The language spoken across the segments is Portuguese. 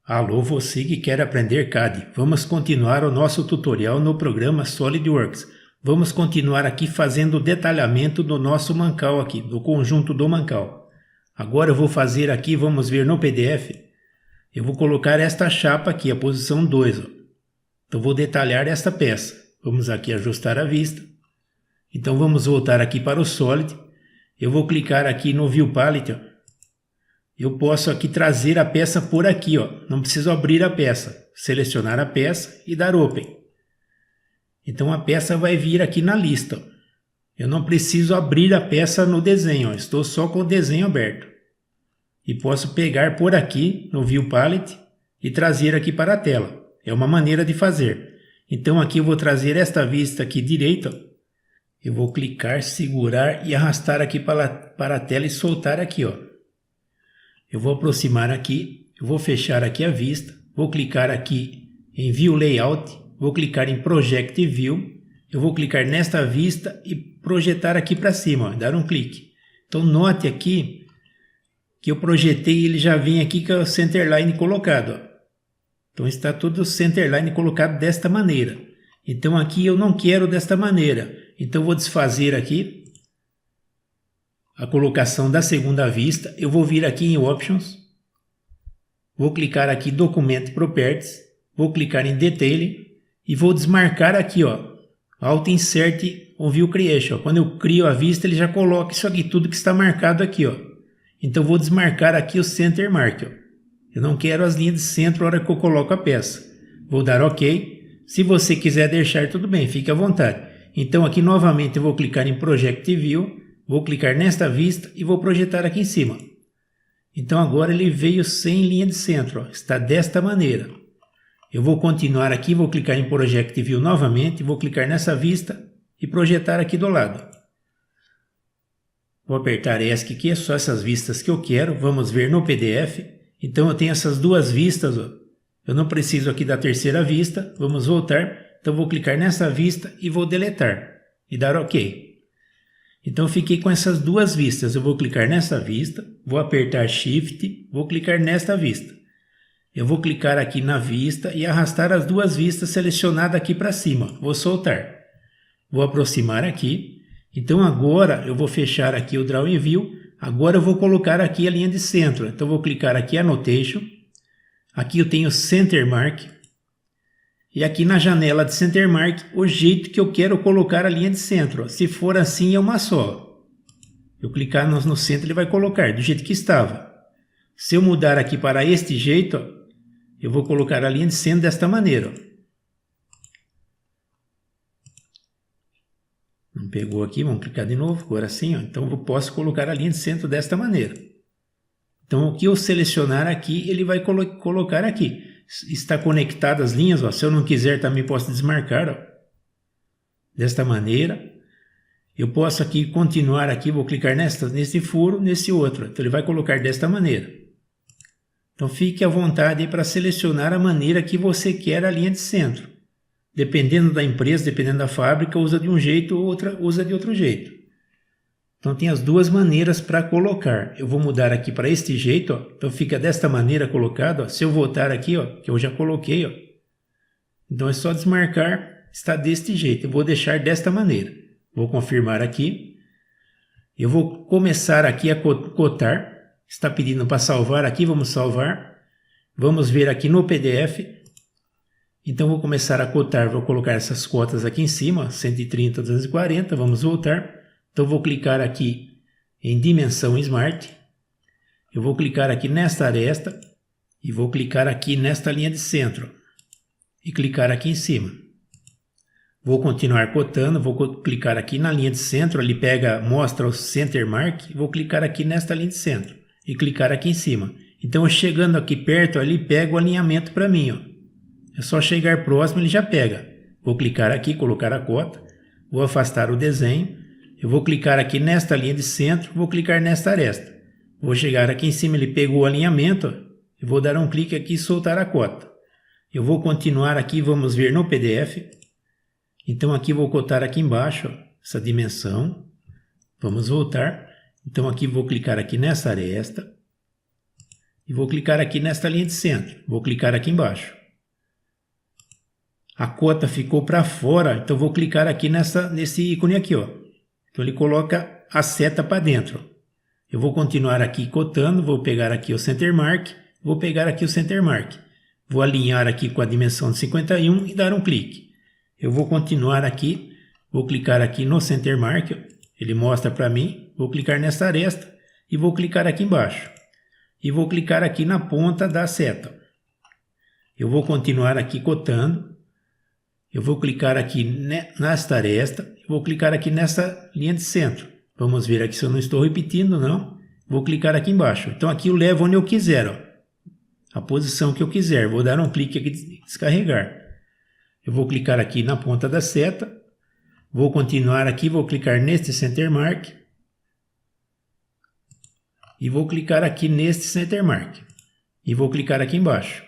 Alô, você que quer aprender CAD. Vamos continuar o nosso tutorial no programa SolidWorks. Vamos continuar aqui fazendo o detalhamento do nosso mancal aqui, do conjunto do mancal. Agora eu vou fazer aqui, vamos ver no PDF, eu vou colocar esta chapa aqui, a posição 2. Então vou detalhar esta peça. Vamos aqui ajustar a vista. Então vamos voltar aqui para o Solid. Eu vou clicar aqui no View Palette, ó. Eu posso aqui trazer a peça por aqui, ó. Não preciso abrir a peça. Selecionar a peça e dar Open. Então a peça vai vir aqui na lista, ó. Eu não preciso abrir a peça no desenho, ó. Estou só com o desenho aberto. E posso pegar por aqui no View Palette e trazer aqui para a tela. É uma maneira de fazer. Então aqui eu vou trazer esta vista aqui direita, ó. Eu vou clicar, segurar e arrastar aqui para a tela e soltar aqui, ó. Eu vou aproximar aqui, eu vou fechar aqui a vista, vou clicar aqui em View Layout, vou clicar em Project View, eu vou clicar nesta vista e projetar aqui para cima, ó, dar um clique. Então note aqui que eu projetei, ele já vem aqui com o Centerline colocado, ó. Então está todo o Centerline colocado desta maneira. Então aqui eu não quero desta maneira, então vou desfazer aqui a colocação da segunda vista. Eu vou vir aqui em Options, vou clicar aqui Document Properties, vou clicar em Detailing e vou desmarcar aqui, ó, Alt Insert on View Creation. Ó. Quando eu crio a vista, ele já coloca isso aqui, tudo que está marcado aqui, ó. Então vou desmarcar aqui o Center Mark, ó. Eu não quero as linhas de centro na hora que eu coloco a peça. Vou dar OK. Se você quiser deixar, tudo bem, fique à vontade. Então aqui novamente eu vou clicar em Project View, vou clicar nesta vista e vou projetar aqui em cima. Então agora ele veio sem linha de centro, ó. Está desta maneira. Eu vou continuar aqui, vou clicar em Project View novamente, vou clicar nessa vista e projetar aqui do lado. Vou apertar ESC aqui, é só essas vistas que eu quero. Vamos ver no PDF. Então eu tenho essas duas vistas, ó. Eu não preciso aqui da terceira vista. Vamos voltar. Então vou clicar nessa vista e vou deletar e dar OK. Então eu fiquei com essas duas vistas. Eu vou clicar nessa vista, vou apertar Shift, vou clicar nesta vista. Eu vou clicar aqui na vista e arrastar as duas vistas selecionadas aqui para cima. Vou soltar. Vou aproximar aqui. Então agora eu vou fechar aqui o Drawing View. Agora eu vou colocar aqui a linha de centro. Então eu vou clicar aqui Annotation. Aqui eu tenho Center Mark. E aqui na janela de Center Mark, o jeito que eu quero colocar a linha de centro. Ó. Se for assim, é uma só. Eu clicar no centro, ele vai colocar do jeito que estava. Se eu mudar aqui para este jeito, ó, eu vou colocar a linha de centro desta maneira. Ó. Não pegou aqui, vamos clicar de novo, agora sim. Ó. Então eu posso colocar a linha de centro desta maneira. Então o que eu selecionar aqui, ele vai colocar aqui. Está conectada as linhas, ó. Se eu não quiser também posso desmarcar, ó. Desta maneira. Eu posso aqui continuar aqui, vou clicar nesse furo, nesse outro. Então ele vai colocar desta maneira. Então fique à vontade para selecionar a maneira que você quer a linha de centro. Dependendo da empresa, dependendo da fábrica, usa de um jeito ou outra usa de outro jeito. Então tem as duas maneiras para colocar. Eu vou mudar aqui para este jeito, ó. Então fica desta maneira colocado, ó. Se eu voltar aqui, ó, que eu já coloquei, ó. Então é só desmarcar, está deste jeito. Eu vou deixar desta maneira. Vou confirmar aqui. Eu vou começar aqui a cotar. Está pedindo para salvar aqui, vamos salvar. Vamos ver aqui no PDF. Então vou começar a cotar, vou colocar essas cotas aqui em cima, 130, 240, vamos voltar. Então vou clicar aqui em dimensão Smart, eu vou clicar aqui nesta aresta e vou clicar aqui nesta linha de centro e clicar aqui em cima. Vou continuar cotando, vou clicar aqui na linha de centro, ele mostra o Center Mark, vou clicar aqui nesta linha de centro e clicar aqui em cima. Então chegando aqui perto, ele pega o alinhamento para mim, ó. É só chegar próximo, ele já pega. Vou clicar aqui, colocar a cota, vou afastar o desenho. Eu vou clicar aqui nesta linha de centro, vou clicar nesta aresta. Vou chegar aqui em cima, ele pegou o alinhamento, eu vou dar um clique aqui e soltar a cota. Eu vou continuar aqui, vamos ver no PDF. Então aqui vou cotar aqui embaixo, ó, essa dimensão. Vamos voltar. Então aqui vou clicar aqui nessa aresta. e vou clicar aqui nesta linha de centro. Vou clicar aqui embaixo. A cota ficou para fora, então vou clicar aqui nesse ícone aqui, ó. Então ele coloca a seta para dentro. Eu vou continuar aqui cotando, vou pegar aqui o Center Mark, vou pegar aqui o Center Mark. Vou alinhar aqui com a dimensão de 51 e dar um clique. Eu vou continuar aqui, vou clicar aqui no Center Mark, ele mostra para mim, vou clicar nessa aresta e vou clicar aqui embaixo. E vou clicar aqui na ponta da seta. Eu vou continuar aqui cotando. Eu vou clicar aqui nesta aresta, vou clicar aqui nessa linha de centro. Vamos ver aqui se eu não estou repetindo, não. Vou clicar aqui embaixo. Então aqui eu levo onde eu quiser, ó. A posição que eu quiser. Vou dar um clique aqui de descarregar. Eu vou clicar aqui na ponta da seta. Vou continuar aqui, vou clicar neste Center Mark. E vou clicar aqui neste Center Mark. E vou clicar aqui embaixo.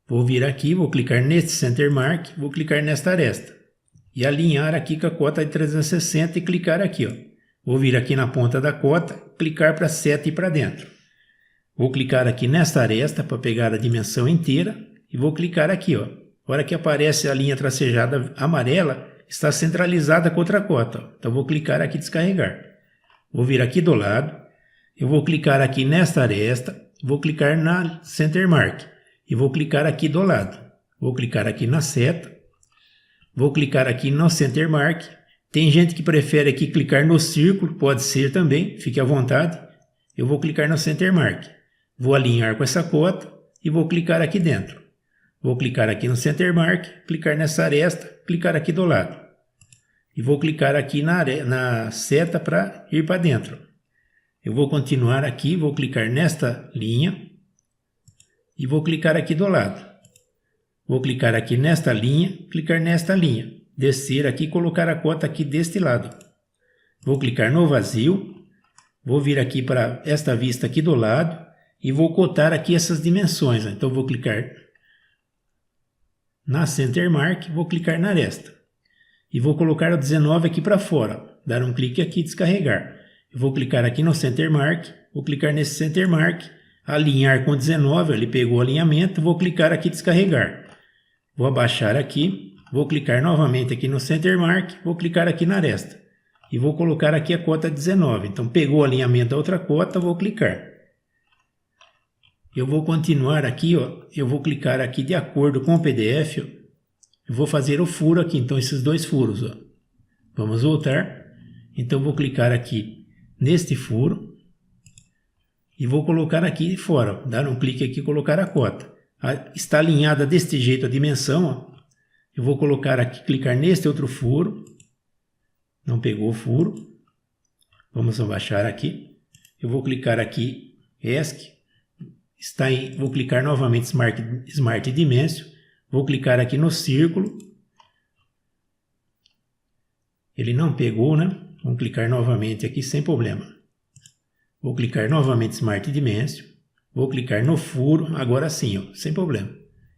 Vou vir aqui, vou clicar neste Center Mark, vou clicar nesta aresta. E alinhar aqui com a cota de 360 e clicar aqui, ó. Vou vir aqui na ponta da cota, clicar para a seta e para dentro. Vou clicar aqui nesta aresta para pegar a dimensão inteira e vou clicar aqui, ó. A hora que aparece a linha tracejada amarela, está centralizada com outra cota, ó. Então vou clicar aqui descarregar. Vou vir aqui do lado, eu vou clicar aqui nesta aresta, vou clicar na Center Mark e vou clicar aqui do lado. Vou clicar aqui na seta, vou clicar aqui no Center Mark. Tem gente que prefere aqui clicar no círculo, pode ser também, fique à vontade. Eu vou clicar no Center Mark, vou alinhar com essa cota e vou clicar aqui dentro. Vou clicar aqui no Center Mark, clicar nessa aresta, clicar aqui do lado. E vou clicar aqui na seta para ir para dentro. Eu vou continuar aqui, vou clicar nesta linha e vou clicar aqui do lado. Vou clicar aqui nesta linha, clicar nesta linha. Descer aqui e colocar a cota aqui deste lado. Vou clicar no vazio, vou vir aqui para esta vista aqui do lado e vou cotar aqui essas dimensões. Então vou clicar na Center Mark, vou clicar na aresta. E vou colocar o 19 aqui para fora, dar um clique aqui e descarregar. Eu vou clicar aqui no Center Mark, vou clicar nesse Center Mark, alinhar com 19, ele pegou o alinhamento, vou clicar aqui e descarregar. Vou abaixar aqui, vou clicar novamente aqui no Center Mark, vou clicar aqui na aresta. E vou colocar aqui a cota 19, então pegou o alinhamento da outra cota, vou clicar. Eu vou continuar aqui, ó, eu vou clicar aqui de acordo com o PDF, ó. Eu vou fazer o furo aqui, então esses dois furos, ó. Vamos voltar. Então vou clicar aqui neste furo e vou colocar aqui fora, ó. Dar um clique aqui e colocar a cota. Está alinhada deste jeito a dimensão, ó. Eu vou colocar aqui, clicar neste outro furo. Não pegou o furo. Vamos abaixar aqui. Eu vou clicar aqui ESC. Vou clicar novamente Smart Dimension. Vou clicar aqui no círculo. Ele não pegou, né? Vamos clicar novamente aqui sem problema. Vou clicar novamente Smart Dimension. Vou clicar no furo, agora sim, ó, sem problema.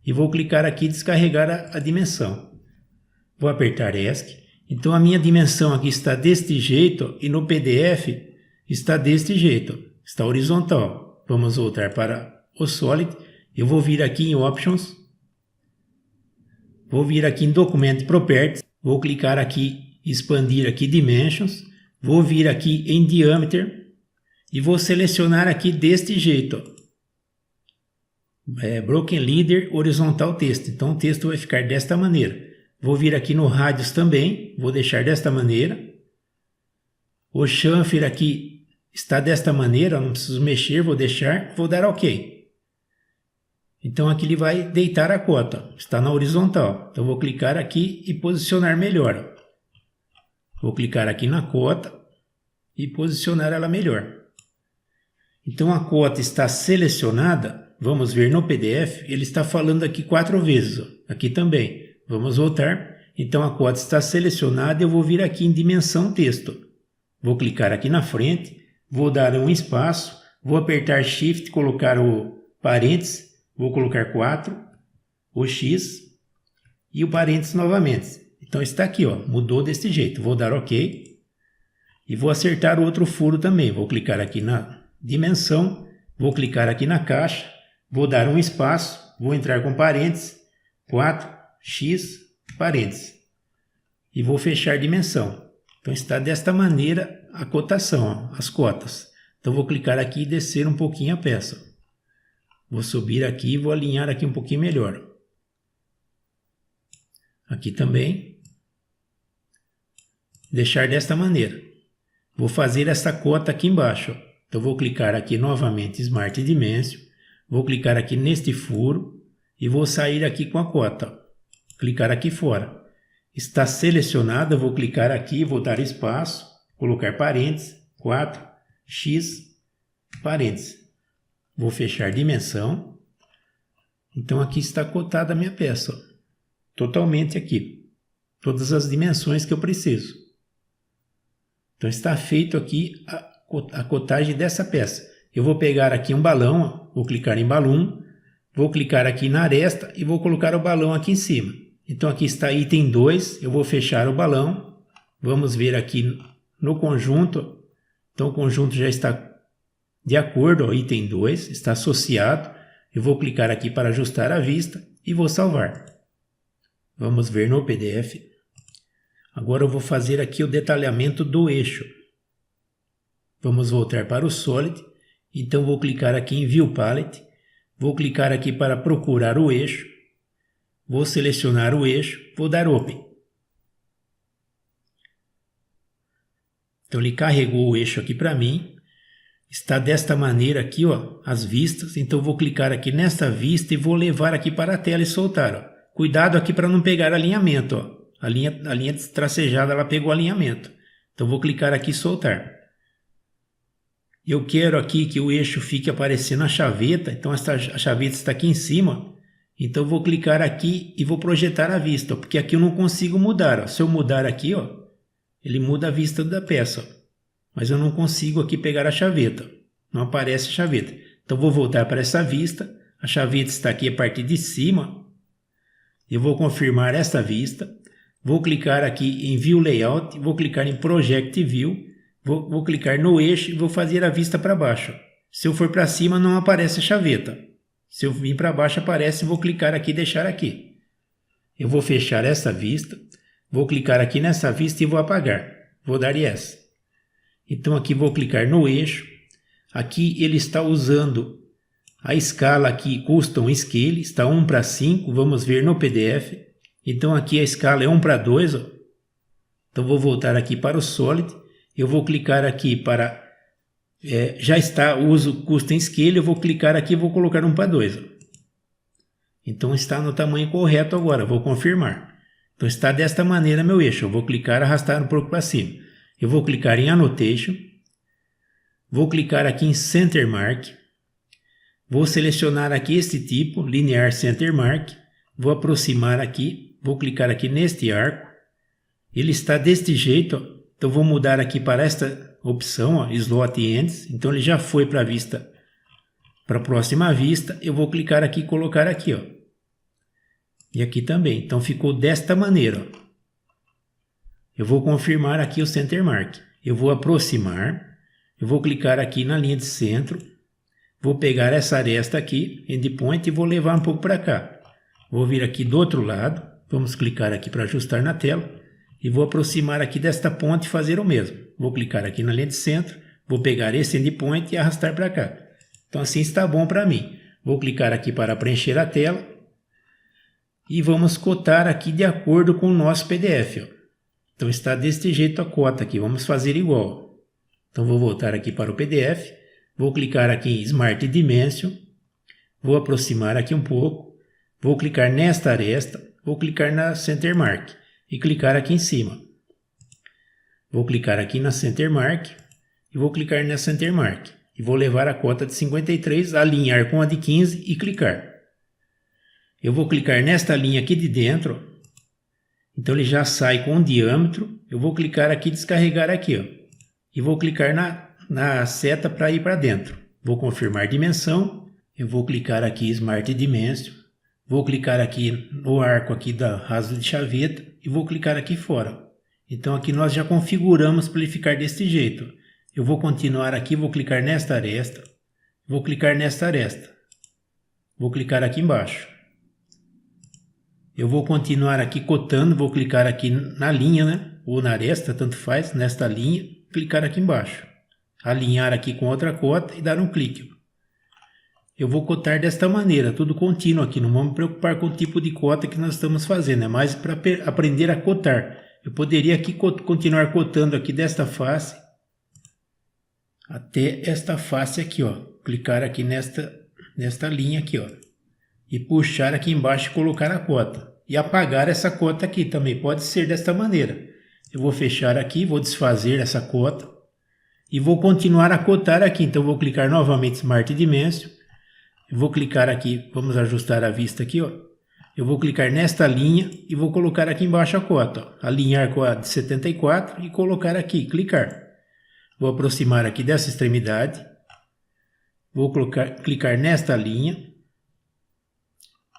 E vou clicar aqui e descarregar a dimensão. Vou apertar ESC. Então a minha dimensão aqui está deste jeito, ó, e no PDF está deste jeito, ó, está horizontal. Vamos voltar para o Solid. Eu vou vir aqui em Options. Vou vir aqui em Document Properties, vou clicar aqui, expandir aqui Dimensions, vou vir aqui em Diameter e vou selecionar aqui deste jeito, Broken Leader Horizontal Texto. Então o texto vai ficar desta maneira. Vou vir aqui no Radius também, vou deixar desta maneira. O Chamfer aqui está desta maneira, não preciso mexer, vou deixar, vou dar OK. Então aqui ele vai deitar a cota, está na horizontal. Então vou clicar aqui e posicionar melhor. Vou clicar aqui na cota e posicionar ela melhor. Então a cota está selecionada, vamos ver no PDF, ele está falando aqui 4 vezes, ó. Aqui também. Vamos voltar. Então a cota está selecionada, eu vou vir aqui em dimensão texto. Vou clicar aqui na frente, vou dar um espaço, vou apertar Shift, colocar o parênteses. Vou colocar 4, o X e o parênteses novamente. Então está aqui, ó, mudou desse jeito. Vou dar OK. E vou acertar o outro furo também. Vou clicar aqui na dimensão, Vou clicar aqui na caixa, vou dar um espaço, vou entrar com parênteses, 4x parênteses. E vou fechar dimensão. Então está desta maneira a cotação, ó, as cotas. Então vou clicar aqui e descer um pouquinho a peça. Vou subir aqui e vou alinhar aqui um pouquinho melhor. Aqui também. Deixar desta maneira. Vou fazer essa cota aqui embaixo. Então vou clicar aqui novamente Smart Dimension. Vou clicar aqui neste furo e vou sair aqui com a cota. Clicar aqui fora. Está selecionada, vou clicar aqui, vou dar espaço, colocar parênteses, 4x parênteses. Vou fechar dimensão. Então aqui está cotada a minha peça. Ó. Totalmente aqui. Todas as dimensões que eu preciso. Então está feito aqui a cotagem dessa peça. Eu vou pegar aqui um balão, ó, vou clicar em balão, vou clicar aqui na aresta e vou colocar o balão aqui em cima. Então aqui está item 2, eu vou fechar o balão. Vamos ver aqui no conjunto. Então o conjunto já está de acordo, ó, item 2, está associado. Eu vou clicar aqui para ajustar a vista e vou salvar. Vamos ver no PDF. Agora eu vou fazer aqui o detalhamento do eixo. Vamos voltar para o Solid. Então vou clicar aqui em View Palette. Vou clicar aqui para procurar o eixo. Vou selecionar o eixo. Vou dar Open. Então ele carregou o eixo aqui para mim. Está desta maneira aqui, ó, as vistas. Então vou clicar aqui nesta vista e vou levar aqui para a tela e soltar. Ó. Cuidado aqui para não pegar alinhamento. Ó. A linha tracejada ela pegou alinhamento. Então vou clicar aqui e soltar. Eu quero aqui que o eixo fique aparecendo a chaveta. Então a chaveta está aqui em cima. Então vou clicar aqui e vou projetar a vista. Ó, porque aqui eu não consigo mudar. Ó. Se eu mudar aqui, ó, ele muda a vista da peça. Ó. Mas eu não consigo aqui pegar a chaveta. Não aparece a chaveta. Então vou voltar para essa vista. A chaveta está aqui a partir de cima. Eu vou confirmar esta vista. Vou clicar aqui em View Layout. Vou clicar em Project View. Vou clicar no eixo e vou fazer a vista para baixo. Se eu for para cima não aparece a chaveta. Se eu vir para baixo aparece. Vou clicar aqui e deixar aqui. Eu vou fechar essa vista. Vou clicar aqui nessa vista e vou apagar. Vou dar Yes. Então aqui vou clicar no eixo. Aqui ele está usando a escala aqui Custom Scale. Está 1:5. Vamos ver no PDF. Então aqui a escala é 1:2. Ó. Então vou voltar aqui para o Solid. Eu vou clicar aqui para... já está o uso Custom Scale. Eu vou clicar aqui e vou colocar 1:2. Ó. Então está no tamanho correto agora. Vou confirmar. Então está desta maneira meu eixo. Eu vou clicar e arrastar um pouco para cima. Eu vou clicar em Annotation, vou clicar aqui em Center Mark, vou selecionar aqui este tipo, Linear Center Mark, vou aproximar aqui, vou clicar aqui neste arco, ele está deste jeito, ó. Então vou mudar aqui para esta opção, ó, Slot Ends, então ele já foi para a vista, para a próxima vista, eu vou clicar aqui e colocar aqui, ó. E aqui também, então ficou desta maneira, ó. Eu vou confirmar aqui o Center Mark. Eu vou aproximar. Eu vou clicar aqui na linha de centro. Vou pegar essa aresta aqui, Endpoint, e vou levar um pouco para cá. Vou vir aqui do outro lado. Vamos clicar aqui para ajustar na tela. E vou aproximar aqui desta ponte e fazer o mesmo. Vou clicar aqui na linha de centro. Vou pegar esse Endpoint e arrastar para cá. Então assim está bom para mim. Vou clicar aqui para preencher a tela. E vamos cotar aqui de acordo com o nosso PDF. Ó. Então está deste jeito a cota aqui, vamos fazer igual. Então vou voltar aqui para o PDF, vou clicar aqui em Smart Dimension, vou aproximar aqui um pouco, vou clicar nesta aresta, vou clicar na Center Mark e clicar aqui em cima. Vou clicar aqui na Center Mark e vou clicar na Center Mark. E vou levar a cota de 53, alinhar com a de 15 e clicar. Eu vou clicar nesta linha aqui de dentro. Então ele já sai com um diâmetro. Eu vou clicar aqui e descarregar aqui. Ó, e vou clicar na seta para ir para dentro. Vou confirmar dimensão. Eu vou clicar aqui em Smart Dimension. Vou clicar aqui no arco aqui da raso de chaveta. E vou clicar aqui fora. Então aqui nós já configuramos para ele ficar desse jeito. Eu vou continuar aqui, vou clicar nesta aresta. Vou clicar nesta aresta. Vou clicar aqui embaixo. Eu vou continuar aqui cotando, vou clicar aqui na linha, né? Ou na aresta, tanto faz, nesta linha, clicar aqui embaixo. Alinhar aqui com outra cota e dar um clique. Eu vou cotar desta maneira, tudo contínuo aqui, não vamos me preocupar com o tipo de cota que nós estamos fazendo, é mais para aprender a cotar. Eu poderia aqui continuar cotando aqui desta face até esta face aqui, ó. Clicar aqui nesta linha aqui, ó. E puxar aqui embaixo e colocar a cota. E apagar essa cota aqui também, pode ser desta maneira. Eu vou fechar aqui, vou desfazer essa cota. E vou continuar a cotar aqui, então vou clicar novamente Smart Dimension. Eu vou clicar aqui, vamos ajustar a vista aqui, ó. Eu vou clicar nesta linha e vou colocar aqui embaixo a cota, ó. Alinhar com a de 74 e colocar aqui, clicar. Vou aproximar aqui dessa extremidade. Vou clicar nesta linha.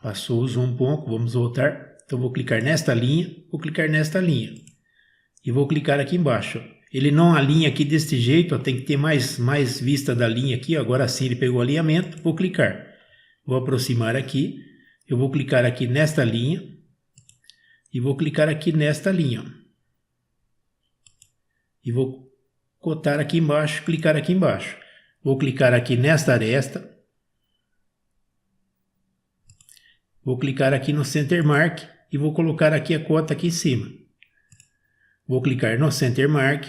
Passou o zoom um pouco, vamos voltar. Então vou clicar nesta linha, vou clicar nesta linha. E vou clicar aqui embaixo, ó. Ele não alinha aqui deste jeito, ó, tem que ter mais vista da linha aqui. Ó. Agora sim ele pegou o alinhamento, vou clicar. Vou aproximar aqui, eu vou clicar aqui nesta linha e vou clicar aqui nesta linha. Ó. E vou cotar aqui embaixo, clicar aqui embaixo. Vou clicar aqui nesta aresta. Vou clicar aqui no Center Mark e vou colocar aqui a cota aqui em cima. Vou clicar no Center Mark,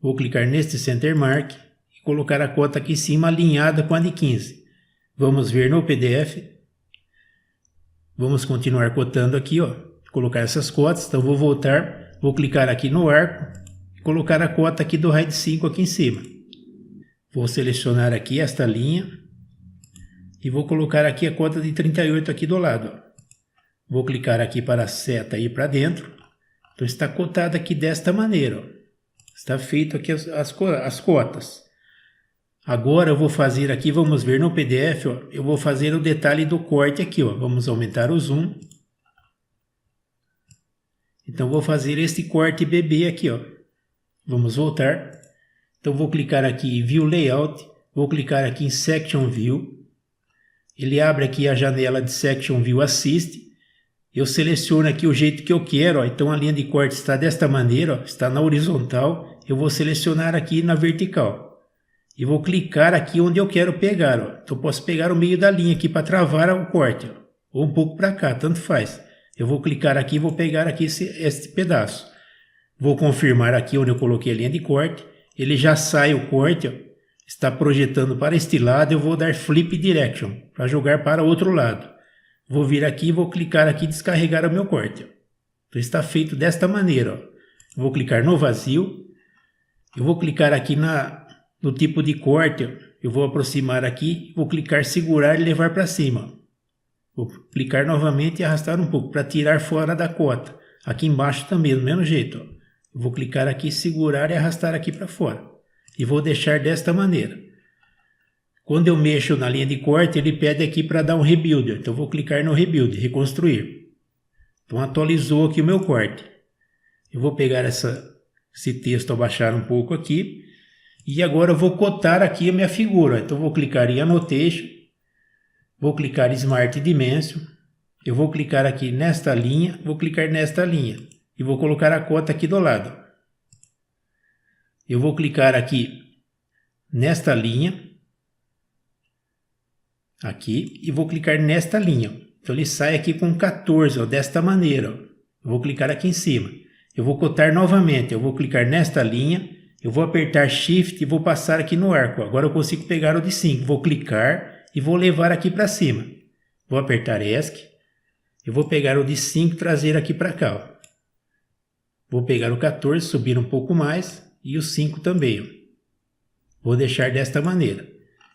vou clicar neste Center Mark e colocar a cota aqui em cima alinhada com a de 15. Vamos ver no PDF. Vamos continuar cotando aqui, ó, colocar essas cotas. Então vou voltar, vou clicar aqui no arco e colocar a cota aqui do RAID 5 aqui em cima. Vou selecionar aqui esta linha e vou colocar aqui a cota de 38 aqui do lado. Ó. Vou clicar aqui para a seta ir para dentro. Então está cotado aqui desta maneira, ó. Está feito aqui as cotas. Agora eu vou fazer aqui, vamos ver no PDF, ó, eu vou fazer o detalhe do corte aqui, ó. Vamos aumentar o zoom. Então vou fazer este corte BB aqui, ó. Vamos voltar. Então vou clicar aqui em View Layout, vou clicar aqui em Section View. Ele abre aqui a janela de Section View Assist. Eu seleciono aqui o jeito que eu quero, ó. Então a linha de corte está desta maneira, ó. Está na horizontal. Eu vou selecionar aqui na vertical. E vou clicar aqui onde eu quero pegar. Ó. Então eu posso pegar o meio da linha aqui para travar o corte. Ó. Ou um pouco para cá, tanto faz. Eu vou clicar aqui e vou pegar aqui este pedaço. Vou confirmar aqui onde eu coloquei a linha de corte. Ele já sai o corte, ó. Está projetando para este lado. Eu vou dar Flip Direction para jogar para o outro lado. Vou vir aqui e vou clicar aqui e descarregar o meu corte. Ó. Então está feito desta maneira. Ó. Vou clicar no vazio. Eu vou clicar aqui no tipo de corte. Ó. Eu vou aproximar aqui. Vou clicar segurar e levar para cima. Ó. Vou clicar novamente e arrastar um pouco para tirar fora da cota. Aqui embaixo também, do mesmo jeito. Ó. Eu vou clicar aqui, segurar e arrastar aqui para fora. E vou deixar desta maneira. Quando eu mexo na linha de corte, ele pede aqui para dar um rebuilder. Então, eu vou clicar no rebuild, reconstruir. Então, atualizou aqui o meu corte. Eu vou pegar esse texto, abaixar um pouco aqui. E agora eu vou cotar aqui a minha figura. Então, eu vou clicar em Annotation. Vou clicar em Smart Dimension. Eu vou clicar aqui nesta linha. Vou clicar nesta linha. E vou colocar a cota aqui do lado. Eu vou clicar aqui nesta linha. Aqui, e vou clicar nesta linha. Então ele sai aqui com 14, ó, desta maneira. Ó. Eu vou clicar aqui em cima. Eu vou cotar novamente. Eu vou clicar nesta linha. Eu vou apertar Shift e vou passar aqui no arco. Agora eu consigo pegar o de 5. Vou clicar e vou levar aqui para cima. Vou apertar ESC. Eu vou pegar o de 5 e trazer aqui para cá. Ó. Vou pegar o 14, subir um pouco mais. E o 5 também. Ó. Vou deixar desta maneira.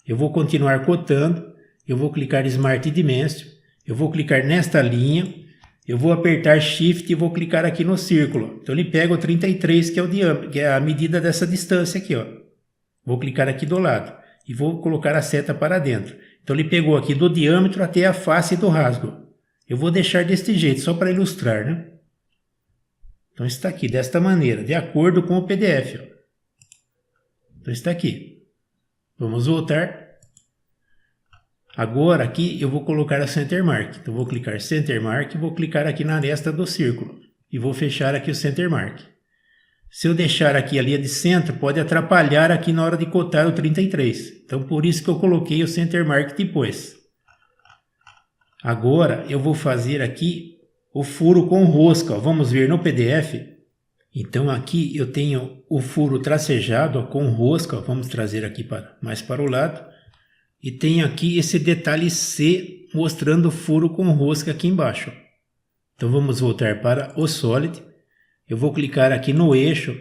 Eu vou continuar cotando. Eu vou clicar em Smart Dimension, eu vou clicar nesta linha, eu vou apertar Shift e vou clicar aqui no círculo. Então ele pega o 33, que é o diâmetro, que é a medida dessa distância aqui, ó. Vou clicar aqui do lado e vou colocar a seta para dentro. Então ele pegou aqui do diâmetro até a face do rasgo. Eu vou deixar deste jeito, só para ilustrar, né? Então está aqui, desta maneira, de acordo com o PDF. Ó. Então está aqui. Vamos voltar. Agora aqui eu vou colocar a Center Mark. Então vou clicar Center Mark, vou clicar aqui na aresta do círculo e vou fechar aqui o Center Mark. Se eu deixar aqui a linha de centro, pode atrapalhar aqui na hora de cotar o 33. Então por isso que eu coloquei o Center Mark depois. Agora eu vou fazer aqui o furo com rosca. Vamos ver no PDF. Então aqui eu tenho o furo tracejado com rosca. Vamos trazer aqui mais para o lado. E tem aqui esse detalhe C mostrando o furo com rosca aqui embaixo. Então vamos voltar para o Solid. Eu vou clicar aqui no eixo,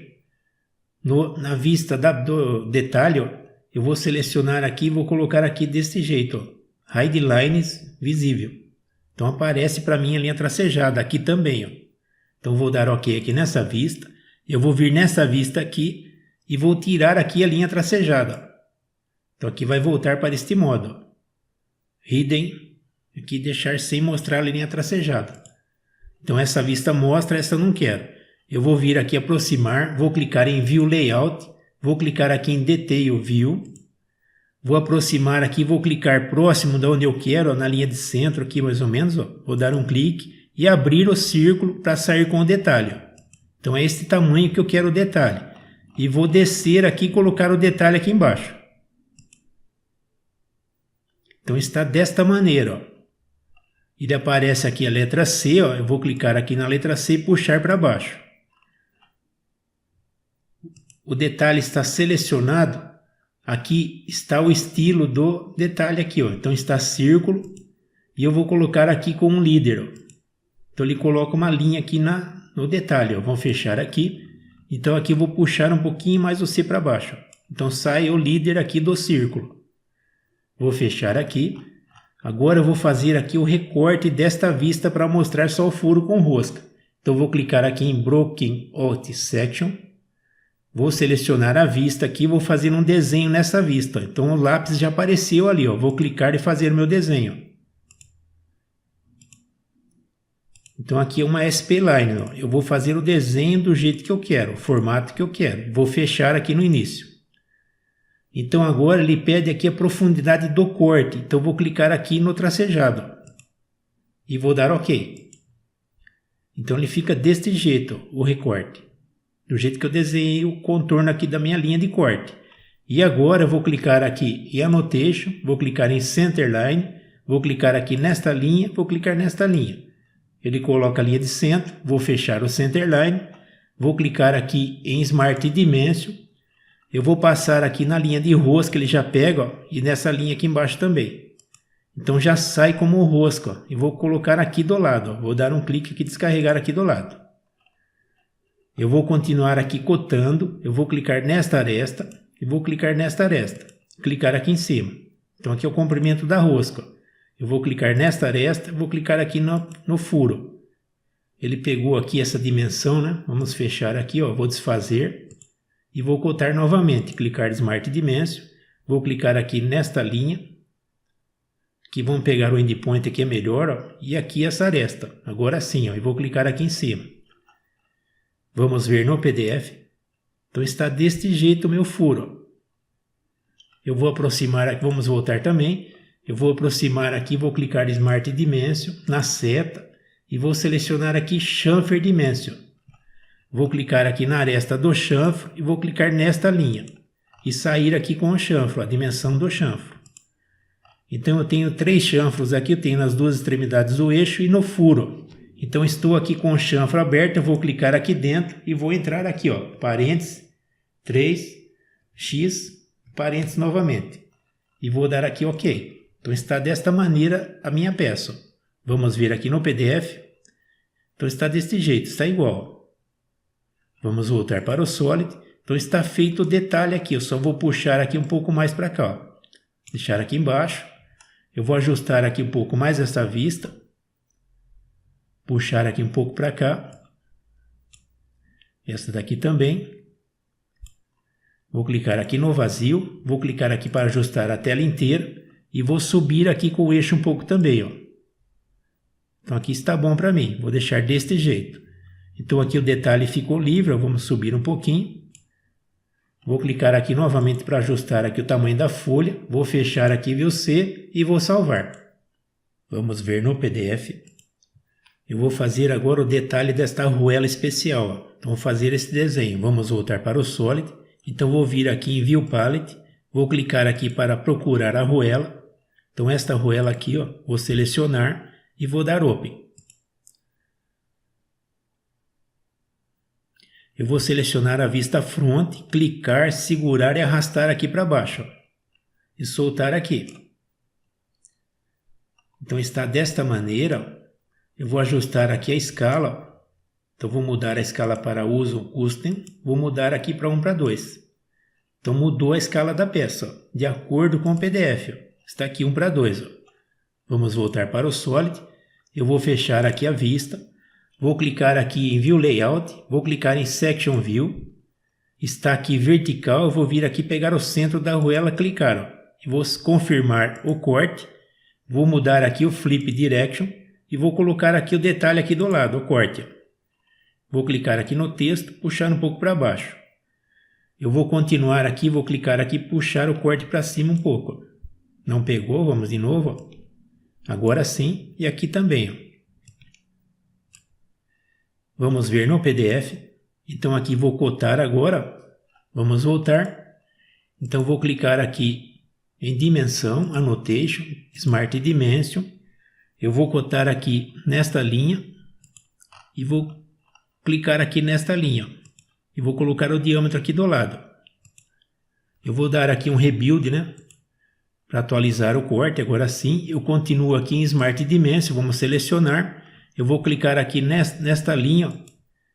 na vista do detalhe, ó, eu vou selecionar aqui e vou colocar aqui desse jeito, ó, Hide Lines visível. Então aparece para mim a linha tracejada aqui também. Ó. Então vou dar OK aqui nessa vista, eu vou vir nessa vista aqui e vou tirar aqui a linha tracejada. Ó. Então aqui vai voltar para este modo. Ó. Hidden, aqui deixar sem mostrar a linha tracejada. Então essa vista mostra, essa eu não quero. Eu vou vir aqui aproximar, vou clicar em View Layout, vou clicar aqui em Detail View, vou aproximar aqui, vou clicar próximo de onde eu quero, ó, na linha de centro aqui mais ou menos, ó, vou dar um clique e abrir o círculo para sair com o detalhe. Ó. Então é esse tamanho que eu quero o detalhe. E vou descer aqui e colocar o detalhe aqui embaixo. Então está desta maneira. Ó. Ele aparece aqui a letra C, ó, eu vou clicar aqui na letra C e puxar para baixo. O detalhe está selecionado, aqui está o estilo do detalhe aqui, ó. Então está círculo e eu vou colocar aqui com um líder. Ó. Então ele coloca uma linha aqui no detalhe, ó. Vou fechar aqui, então aqui eu vou puxar um pouquinho mais o C para baixo. Ó. Então sai o líder aqui do círculo. Vou fechar aqui, agora eu vou fazer aqui o recorte desta vista para mostrar só o furo com rosca. Então vou clicar aqui em Broken Out Section. Vou selecionar a vista aqui, vou fazer um desenho nessa vista. Então o lápis já apareceu ali, ó. Vou clicar e fazer o meu desenho. Então aqui é uma SP-Line, ó. Eu vou fazer o desenho do jeito que eu quero, o formato que eu quero. Vou fechar aqui no início. Então agora ele pede aqui a profundidade do corte. Então vou clicar aqui no tracejado. Ó. E vou dar OK. Então ele fica deste jeito, ó, o recorte. Do jeito que eu desenhei o contorno aqui da minha linha de corte. E agora eu vou clicar aqui em Annotation, vou clicar em Centerline, vou clicar aqui nesta linha, vou clicar nesta linha. Ele coloca a linha de centro, vou fechar o Centerline, vou clicar aqui em Smart Dimension, eu vou passar aqui na linha de rosca, ele já pega, ó, e nessa linha aqui embaixo também. Então já sai como rosca, ó, e vou colocar aqui do lado, ó, vou dar um clique aqui e descarregar aqui do lado. Eu vou continuar aqui cotando, eu vou clicar nesta aresta e vou clicar nesta aresta, clicar aqui em cima. Então aqui é o comprimento da rosca. Eu vou clicar nesta aresta, vou clicar aqui no furo. Ele pegou aqui essa dimensão, né? Vamos fechar aqui, ó, vou desfazer e vou cotar novamente. Clicar em Smart Dimension, vou clicar aqui nesta linha, que vamos pegar o endpoint aqui é melhor, ó, e aqui essa aresta. Agora sim, ó, e vou clicar aqui em cima. Vamos ver no PDF. Então está deste jeito o meu furo. Eu vou aproximar aqui, vamos voltar também. Eu vou aproximar aqui, vou clicar em Smart Dimension, na seta, e vou selecionar aqui Chamfer Dimension. Vou clicar aqui na aresta do chanfro e vou clicar nesta linha. E sair aqui com o chanfro, a dimensão do chanfro. Então eu tenho 3 chanfros aqui, eu tenho nas duas extremidades do eixo e no furo. Então estou aqui com o chanfro aberto, eu vou clicar aqui dentro e vou entrar aqui, ó, parênteses, 3, X, parênteses novamente. E vou dar aqui OK. Então está desta maneira a minha peça. Vamos ver aqui no PDF. Então está deste jeito, está igual. Vamos voltar para o Solid. Então está feito o detalhe aqui, eu só vou puxar aqui um pouco mais para cá. Ó. Deixar aqui embaixo. Eu vou ajustar aqui um pouco mais essa vista. Puxar aqui um pouco para cá. Essa daqui também. Vou clicar aqui no vazio. Vou clicar aqui para ajustar a tela inteira. E vou subir aqui com o eixo um pouco também. Ó. Então aqui está bom para mim. Vou deixar deste jeito. Então aqui o detalhe ficou livre. Vamos subir um pouquinho. Vou clicar aqui novamente para ajustar aqui o tamanho da folha. Vou fechar aqui View C e vou salvar. Vamos ver no PDF. Eu vou fazer agora o detalhe desta arruela especial. Então, vou fazer esse desenho. Vamos voltar para o Solid. Então, vou vir aqui em View Palette. Vou clicar aqui para procurar a arruela. Então, esta arruela aqui, ó, vou selecionar e vou dar Open. Eu vou selecionar a vista front, clicar, segurar e arrastar aqui para baixo. Ó, e soltar aqui. Então, está desta maneira. Ó. Eu vou ajustar aqui a escala. Então, vou mudar a escala para uso custom. Vou mudar aqui para 1:2. Então, mudou a escala da peça, ó, de acordo com o PDF. Ó. Está aqui 1:2. Ó. Vamos voltar para o Solid. Eu vou fechar aqui a vista. Vou clicar aqui em View Layout. Vou clicar em Section View. Está aqui vertical. Eu vou vir aqui pegar o centro da arruela, clicar. Ó. E vou confirmar o corte. Vou mudar aqui o Flip Direction. E vou colocar aqui o detalhe aqui do lado, o corte. Vou clicar aqui no texto, puxar um pouco para baixo. Eu vou continuar aqui, vou clicar aqui, puxar o corte para cima um pouco. Não pegou, vamos de novo. Ó. Agora sim, e aqui também. Ó. Vamos ver no PDF. Então aqui vou cotar agora. Vamos voltar. Então vou clicar aqui em Dimensão, Annotation, Smart Dimension. Eu vou cotar aqui nesta linha e vou clicar aqui nesta linha. E vou colocar o diâmetro aqui do lado. Eu vou dar aqui um Rebuild, né? Para atualizar o corte. Agora sim, eu continuo aqui em Smart Dimension. Vamos selecionar. Eu vou clicar aqui nesta linha.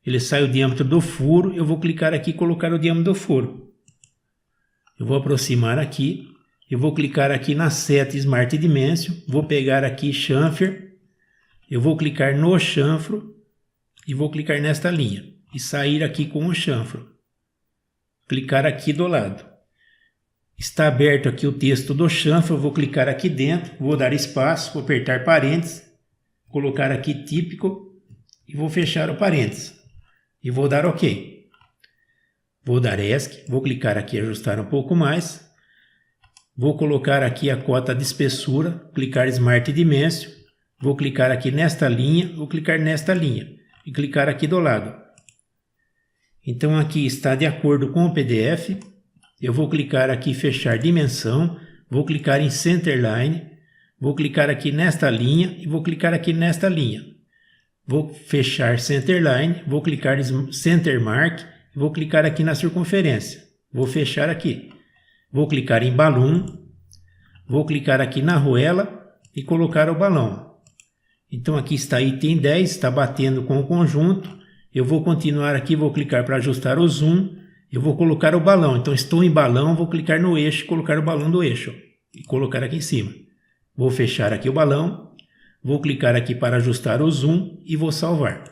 Ele sai o diâmetro do furo. Eu vou clicar aqui e colocar o diâmetro do furo. Eu vou aproximar aqui. Eu vou clicar aqui na seta Smart Dimension, vou pegar aqui Chamfer, eu vou clicar no chanfro e vou clicar nesta linha e sair aqui com o chanfro. Clicar aqui do lado. Está aberto aqui o texto do chanfro, eu vou clicar aqui dentro, vou dar espaço, vou apertar parênteses, colocar aqui típico e vou fechar o parênteses e vou dar OK. Vou dar ESC, vou clicar aqui ajustar um pouco mais. Vou colocar aqui a cota de espessura, clicar Smart Dimension, vou clicar aqui nesta linha, vou clicar nesta linha e clicar aqui do lado. Então aqui está de acordo com o PDF, eu vou clicar aqui fechar dimensão, vou clicar em Centerline, vou clicar aqui nesta linha e vou clicar aqui nesta linha. Vou fechar Centerline, vou clicar em Center Mark, vou clicar aqui na circunferência, vou fechar aqui. Vou clicar em Balloon, vou clicar aqui na arruela e colocar o balão. Então aqui está item 10, está batendo com o conjunto. Eu vou continuar aqui, vou clicar para ajustar o zoom. Eu vou colocar o balão. Então estou em balão, vou clicar no eixo, colocar o balão do eixo e colocar aqui em cima. Vou fechar aqui o balão, vou clicar aqui para ajustar o zoom e vou salvar.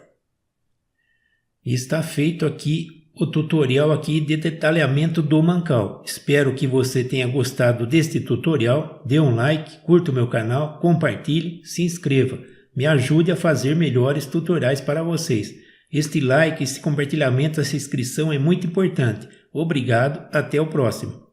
E está feito aqui o tutorial aqui de detalhamento do mancal. Espero que você tenha gostado deste tutorial. Dê um like, curta o meu canal, compartilhe, se inscreva. Me ajude a fazer melhores tutoriais para vocês. Este like, esse compartilhamento, essa inscrição é muito importante. Obrigado, até o próximo.